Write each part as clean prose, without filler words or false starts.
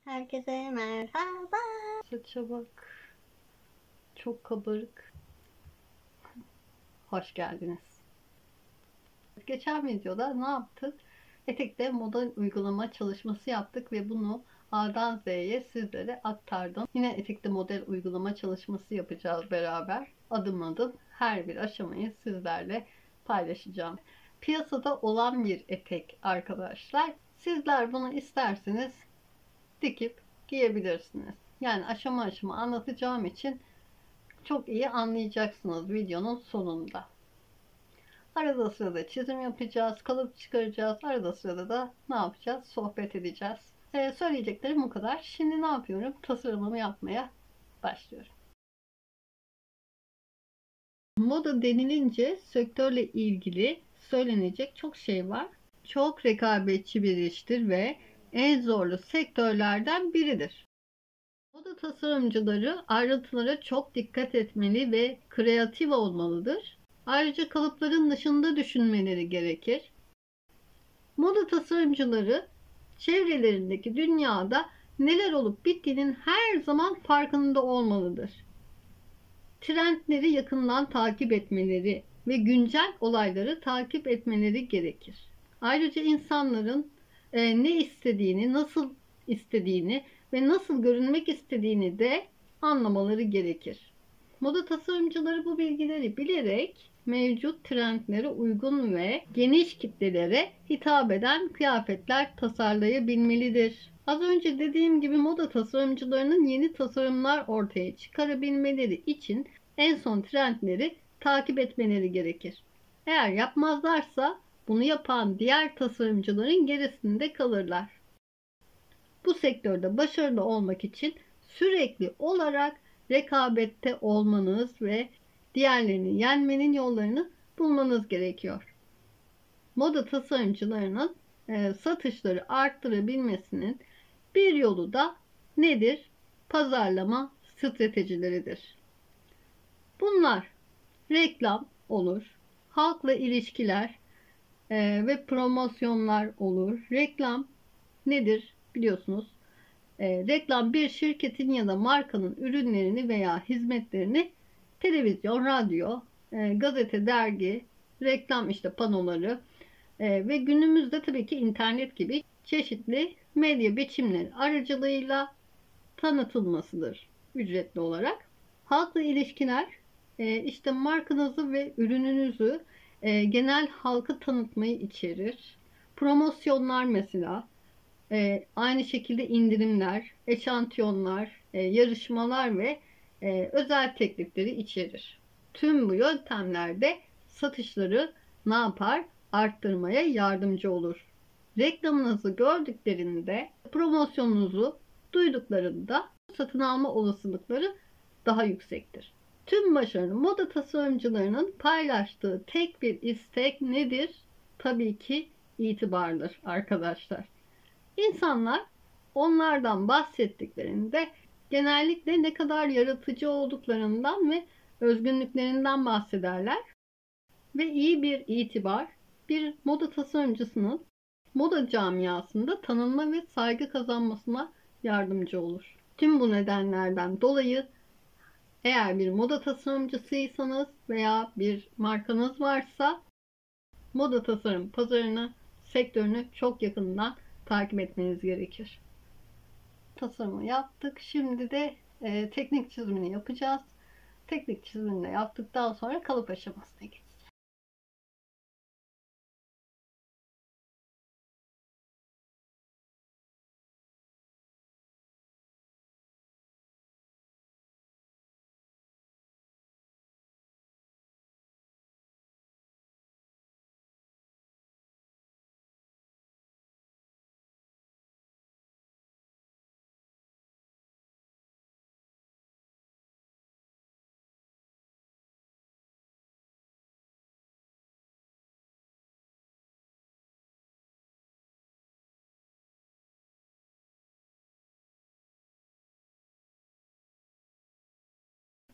Herkese merhaba. Saça bak. Çok kabarık. Hoş geldiniz. Geçen videoda ne yaptık? Etekte moda uygulama çalışması yaptık ve bunu A'dan Z'ye sizlere aktardım. Yine etekte model uygulama çalışması yapacağız beraber. Adım adım her bir aşamayı sizlerle paylaşacağım. Piyasada olan bir etek arkadaşlar. Sizler bunu isterseniz dikip giyebilirsiniz. Yani aşama aşama anlatacağım için çok iyi anlayacaksınız videonun sonunda. Arada sırada çizim yapacağız, kalıp çıkaracağız. Arada sırada da ne yapacağız? Sohbet edeceğiz. Söyleyeceklerim bu kadar. Şimdi ne yapıyorum? Tasarımımı yapmaya başlıyorum. Moda denilince sektörle ilgili söylenecek çok şey var. Çok rekabetçi bir iştir ve en zorlu sektörlerden biridir. Moda tasarımcıları ayrıntılara çok dikkat etmeli ve kreatif olmalıdır. Ayrıca kalıpların dışında düşünmeleri gerekir. Moda tasarımcıları çevrelerindeki dünyada neler olup bittiğinin her zaman farkında olmalıdır. Trendleri yakından takip etmeleri ve güncel olayları takip etmeleri gerekir. Ayrıca insanların ne istediğini, nasıl istediğini ve nasıl görünmek istediğini de anlamaları gerekir. Moda tasarımcıları bu bilgileri bilerek mevcut trendlere uygun ve geniş kitlelere hitap eden kıyafetler tasarlayabilmelidir. Az önce dediğim gibi moda tasarımcılarının yeni tasarımlar ortaya çıkarabilmeleri için en son trendleri takip etmeleri gerekir. Eğer yapmazlarsa bunu yapan diğer tasarımcıların gerisinde kalırlar. Bu sektörde başarılı olmak için sürekli olarak rekabette olmanız ve diğerlerini yenmenin yollarını bulmanız gerekiyor. Moda tasarımcılarının satışları arttırabilmesinin bir yolu da nedir? Pazarlama stratejileridir. Bunlar reklam olur, halkla ilişkiler ve promosyonlar olur. Reklam nedir biliyorsunuz? Reklam bir şirketin ya da markanın ürünlerini veya hizmetlerini televizyon, radyo, gazete, dergi, reklam işte panoları ve günümüzde tabii ki internet gibi çeşitli medya biçimleri aracılığıyla tanıtılmasıdır ücretli olarak. Halkla ilişkiler işte markanızı ve ürününüzü genel halka tanıtmayı içerir. Promosyonlar mesela aynı şekilde indirimler, eşantiyonlar, yarışmalar ve özel teklifleri içerir. Tüm bu yöntemlerde satışları ne yapar? Arttırmaya yardımcı olur. Reklamınızı gördüklerinde, promosyonunuzu duyduklarında satın alma olasılıkları daha yüksektir. Tüm başarılı moda tasarımcılarının paylaştığı tek bir istek nedir? Tabii ki itibardır arkadaşlar. İnsanlar onlardan bahsettiklerinde genellikle ne kadar yaratıcı olduklarından ve özgünlüklerinden bahsederler ve iyi bir itibar bir moda tasarımcısının moda camiasında tanınma ve saygı kazanmasına yardımcı olur. Tüm bu nedenlerden dolayı eğer bir moda tasarımcısıysanız veya bir markanız varsa moda tasarım pazarını, sektörünü çok yakından takip etmeniz gerekir. Tasarımı yaptık. Şimdi de teknik çizimini yapacağız. Teknik çizimini yaptıktan sonra kalıp aşamasına geçeceğiz.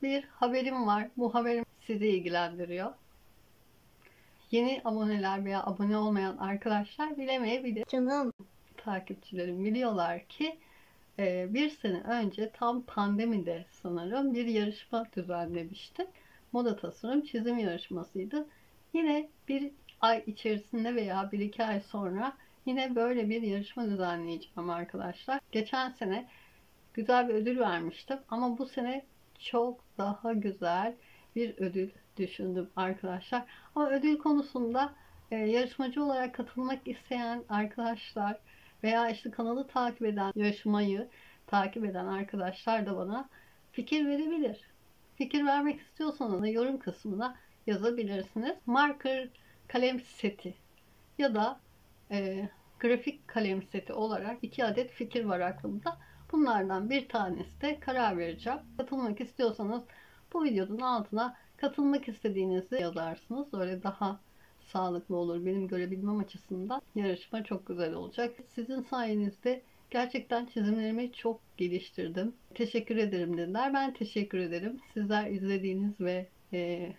Bir haberim var. Bu haberim sizi ilgilendiriyor. Yeni aboneler veya abone olmayan arkadaşlar bilemeyebilir. Canım. Takipçilerim biliyorlar ki bir sene önce tam pandemide sanırım bir yarışma düzenlemiştim. Moda tasarım çizim yarışmasıydı. Yine bir ay içerisinde veya bir iki ay sonra yine böyle bir yarışma düzenleyeceğim arkadaşlar. Geçen sene güzel bir ödül vermiştim ama bu sene çok daha güzel bir ödül düşündüm arkadaşlar. Ama ödül konusunda yarışmacı olarak katılmak isteyen arkadaşlar veya işte kanalı takip eden, yarışmayı takip eden arkadaşlar da bana fikir verebilir. Fikir vermek istiyorsanız da yorum kısmına yazabilirsiniz. Marker kalem seti ya da grafik kalem seti olarak 2 adet fikir var aklımda. Bunlardan bir tanesi de karar vereceğim. Katılmak istiyorsanız bu videonun altına katılmak istediğinizi yazarsınız. Öyle daha sağlıklı olur benim görebilmem açısından. Yarışma çok güzel olacak. Sizin sayenizde gerçekten çizimlerimi çok geliştirdim. Teşekkür ederim dediler. Ben teşekkür ederim. Sizler izlediğiniz ve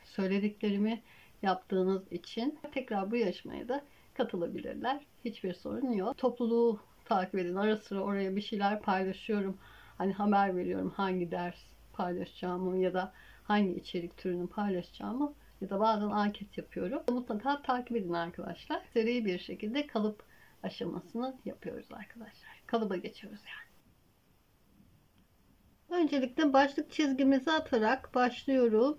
söylediklerimi yaptığınız için tekrar bu yarışmaya da katılabilirler. Hiçbir sorun yok. Topluluğu takip edin. Ara sıra oraya bir şeyler paylaşıyorum. Hani haber veriyorum hangi ders paylaşacağımı ya da hangi içerik türünü paylaşacağımı ya da bazen anket yapıyorum. Mutlaka takip edin arkadaşlar. Seri bir şekilde kalıp aşamasını yapıyoruz arkadaşlar. Kalıba geçiyoruz yani. Öncelikle başlık çizgimizi atarak başlıyorum.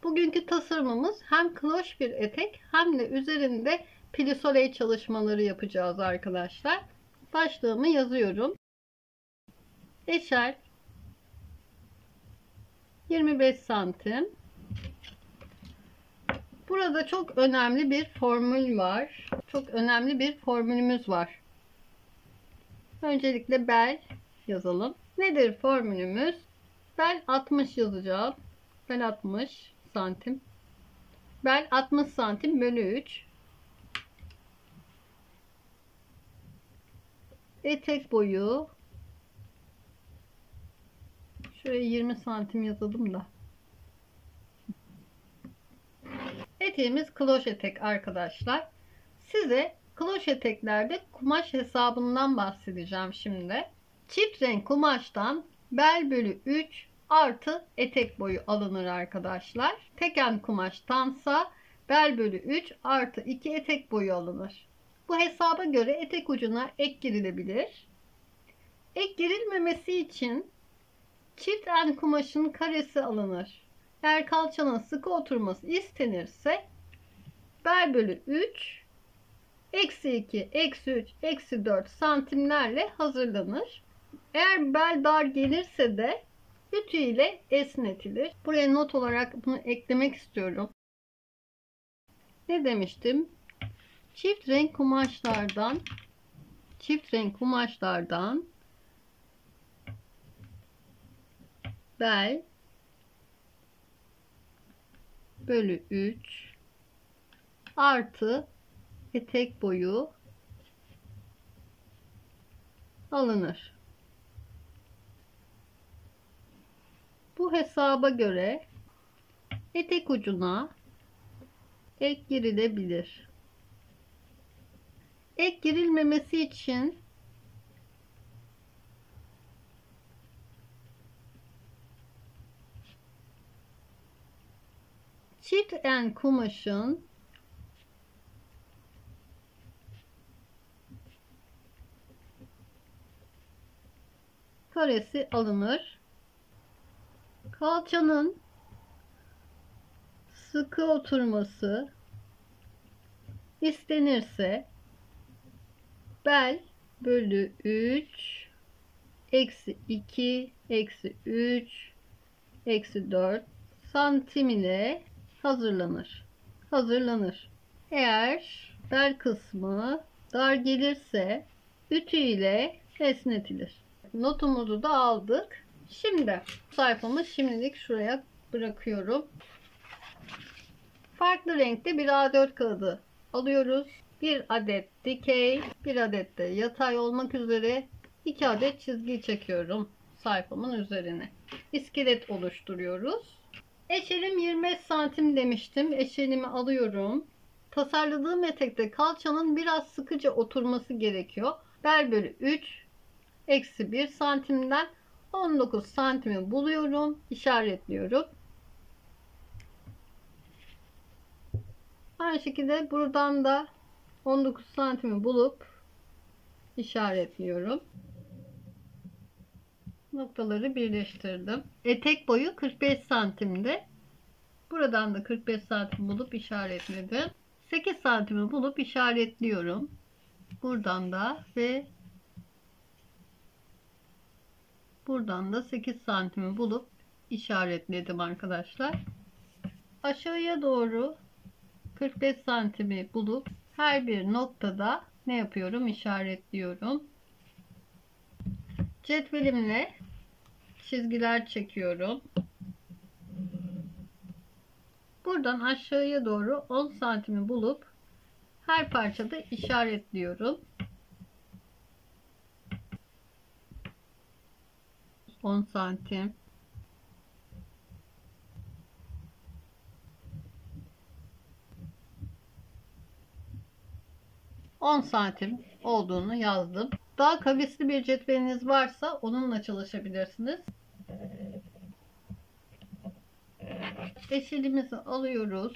Bugünkü tasarımımız hem kloş bir etek hem de üzerinde plisole çalışmaları yapacağız arkadaşlar. Başlığımı yazıyorum. Eşer 25 santim. Burada çok önemli bir formül var. Çok önemli bir formülümüz var. Öncelikle bel yazalım. Nedir formülümüz? Bel 60 yazacağım. Bel 60 santim. Bel 60 santim bölü 3. Etek boyu şuraya 20 santim yazalım da. Eteğimiz kloş etek arkadaşlar. Size kloş eteklerde kumaş hesabından bahsedeceğim şimdi. Çift renk kumaştan bel bölü 3 artı etek boyu alınır arkadaşlar. Teken kumaştansa bel bölü 3 artı 2 etek boyu alınır. Bu hesaba göre etek ucuna ek girilebilir. Ek girilmemesi için çift en kumaşın karesi alınır. Eğer kalçanın sıkı oturması istenirse bel bölü 3 eksi 2, eksi 3, eksi 4 santimlerle hazırlanır. Eğer bel dar gelirse de ütü ile esnetilir. Buraya not olarak bunu eklemek istiyorum. Ne demiştim? Çift renk kumaşlardan bel bölü 3 artı etek boyu alınır. Bu hesaba göre etek ucuna ek girilebilir. Ek girilmemesi için çift en kumaşın karesi alınır. Kalçanın sıkı oturması istenirse bel bölü 3 eksi 2 eksi 3 eksi 4 santim ile hazırlanır. Eğer bel kısmı dar gelirse ütü ile esnetilir. Notumuzu da aldık. Şimdi sayfamı şimdilik şuraya bırakıyorum. Farklı renkte bir A4 kağıdı alıyoruz. Bir adet dikey, bir adet de yatay olmak üzere 2 adet çizgi çekiyorum sayfamın üzerine. İskelet oluşturuyoruz. Eşelim 25 santim demiştim. Eşelimi alıyorum. Tasarladığım etekte kalçanın biraz sıkıca oturması gerekiyor. Bel bölü 3 eksi 1 santimden 19 santimi buluyorum. İşaretliyorum. Aynı şekilde buradan da 19 santimi bulup işaretliyorum. Noktaları birleştirdim. Etek boyu 45 santimdi. Buradan da 45 santim bulup işaretledim. 8 santimi bulup işaretliyorum. Buradan da ve buradan da 8 santimi bulup işaretledim arkadaşlar. Aşağıya doğru 45 santimi bulup her bir noktada ne yapıyorum? İşaretliyorum. Cetvelimle çizgiler çekiyorum. Buradan aşağıya doğru 10 santimi bulup her parçada işaretliyorum. 10 santim. ...10 santim olduğunu yazdım. Daha kavisli bir cetveliniz varsa onunla çalışabilirsiniz. Eşelimizi alıyoruz.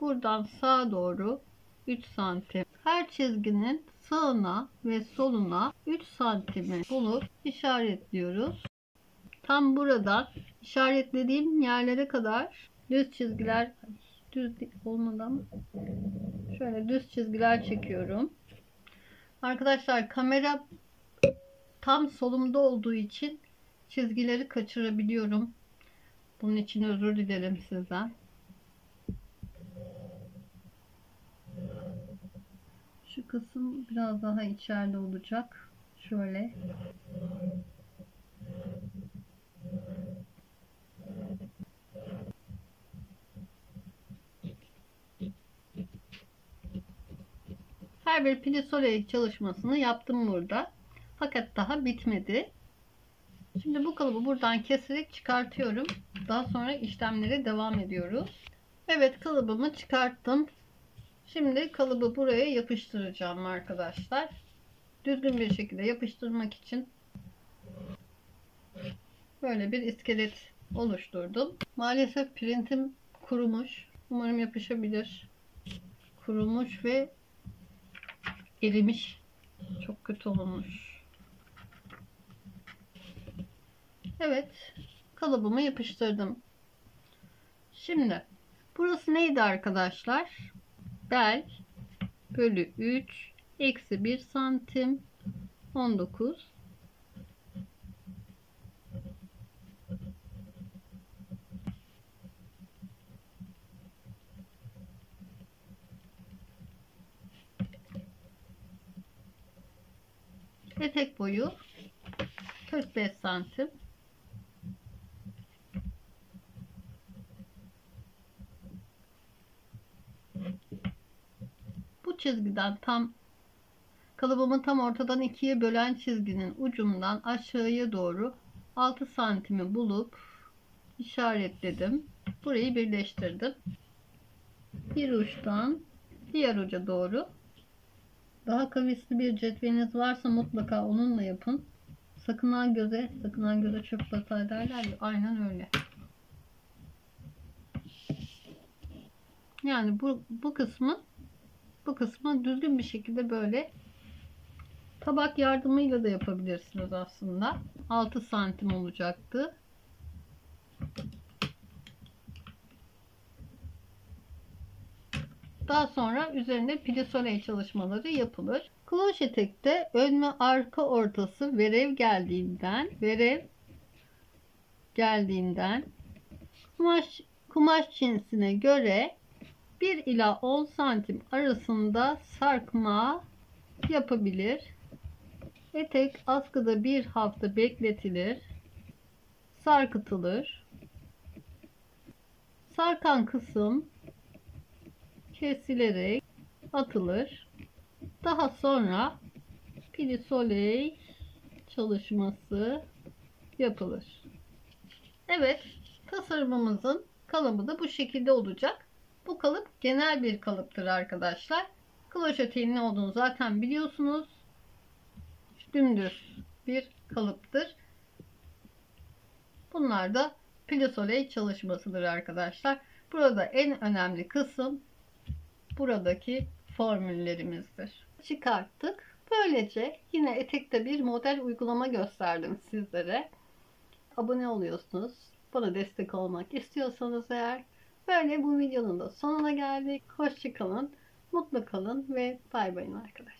Buradan sağa doğru 3 santim. Her çizginin sağına ve soluna 3 santimi bulup işaretliyoruz. Tam buradan işaretlediğim yerlere kadar düz çizgiler, düz olmadan şöyle düz çizgiler çekiyorum. Arkadaşlar kamera tam solumda olduğu için çizgileri kaçırabiliyorum. Bunun için özür dilerim sizden. Şu kısım biraz daha içeride olacak. Şöyle. Her bir plisole çalışmasını yaptım burada. Fakat daha bitmedi. Şimdi bu kalıbı buradan keserek çıkartıyorum. Daha sonra işlemlere devam ediyoruz. Evet, kalıbımı çıkarttım. Şimdi kalıbı buraya yapıştıracağım arkadaşlar. Düzgün bir şekilde yapıştırmak için böyle bir iskelet oluşturdum. Maalesef printim kurumuş. Umarım yapışabilir. Kurumuş ve erimiş. Çok kötü olmuş. Evet, kalıbımı yapıştırdım. Şimdi burası neydi arkadaşlar? Bel bölü 3 eksi 1 santim 19. Etek boyu 45 santim. Bu çizgiden kalıbımı tam ortadan ikiye bölen çizginin ucundan aşağıya doğru 6 santimi bulup işaretledim. Burayı birleştirdim. Bir uçtan diğer uca doğru. Daha kavisli bir cetveliniz varsa mutlaka onunla yapın. Sakınan göze çöp batar derler ya, aynen öyle. Yani bu kısmı düzgün bir şekilde böyle tabak yardımıyla da yapabilirsiniz aslında. 6 santim olacaktı. Daha sonra üzerine plisole çalışmaları yapılır. Kloş etekte ön ve arka ortası verev geldiğinden kumaş cinsine göre 1 ila 10 santim arasında sarkma yapabilir. Etek askıda bir hafta bekletilir. Sarkıtılır. Sarkan kısım kesilerek atılır. Daha sonra plisole çalışması yapılır. Evet, tasarımımızın Kalıbı da bu şekilde olacak. Bu kalıp genel bir kalıptır arkadaşlar. Kloşeteğin ne olduğunu zaten biliyorsunuz. Dümdüz bir kalıptır. Bunlar da plie-soleil çalışmasıdır arkadaşlar. Burada en önemli kısım buradaki formüllerimizdir. Çıkarttık. Böylece yine etekte bir model uygulama gösterdim sizlere. Abone oluyorsunuz. Bana destek olmak istiyorsanız eğer. Böyle bu videonun da sonuna geldik. Hoşça kalın, mutlu kalın ve bay bayın arkadaşlar.